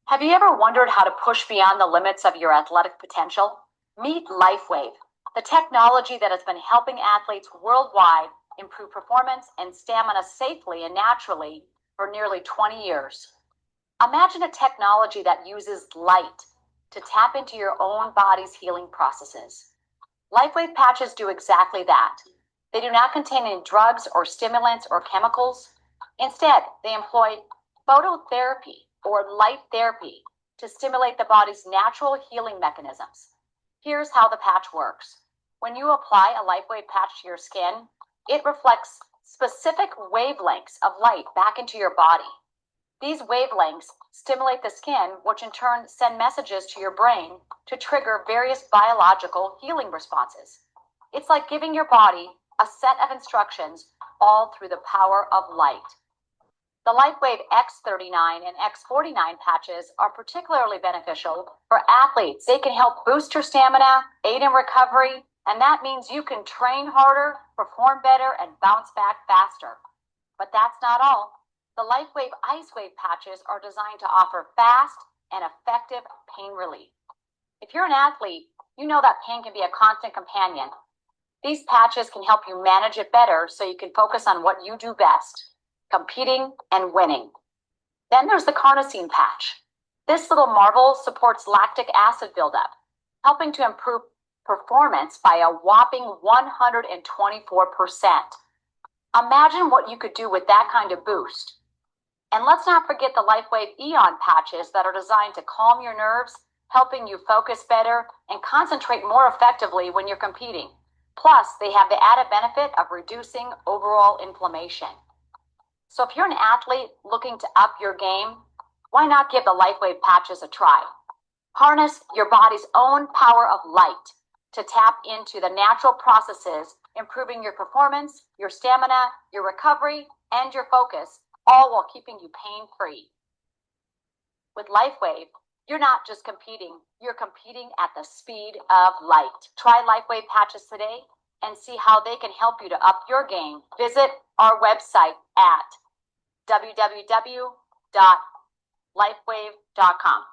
Have you ever wondered how to push beyond the limits of your athletic potential? Meet LifeWave, the technology that has been helping athletes worldwide improve performance and stamina safely and naturally for nearly 20 years. Imagine a technology that uses light to tap into your own body's healing processes. LifeWave patches do exactly that. They do not contain any drugs or stimulants or chemicals. Instead, they employ phototherapy or light therapy to stimulate the body's natural healing mechanisms. Here's how the patch works. When you apply a LifeWave patch to your skin, it reflects specific wavelengths of light back into your body. These wavelengths stimulate the skin, which in turn send messages to your brain to trigger various biological healing responses. It's like giving your body a set of instructions all through the power of light. The LifeWave X39 and X49 patches are particularly beneficial for athletes. They can help boost your stamina, aid in recovery, and that means you can train harder, perform better, and bounce back faster. But that's not all. The LifeWave IceWave patches are designed to offer fast and effective pain relief. If you're an athlete, you know that pain can be a constant companion. These patches can help you manage it better so you can focus on what you do best: competing and winning. Then there's the carnosine patch. This little marvel supports lactic acid buildup, helping to improve performance by a whopping 124%. Imagine what you could do with that kind of boost. And let's not forget the LifeWave Eon patches that are designed to calm your nerves, helping you focus better and concentrate more effectively when you're competing. Plus, they have the added benefit of reducing overall inflammation. So if you're an athlete looking to up your game, why not give the LifeWave patches a try? Harness your body's own power of light to tap into the natural processes, improving your performance, your stamina, your recovery, and your focus, all while keeping you pain-free. With LifeWave, you're not just competing, you're competing at the speed of light. Try LifeWave patches today and see how they can help you to up your game. Visit our website at www.lifewave.com.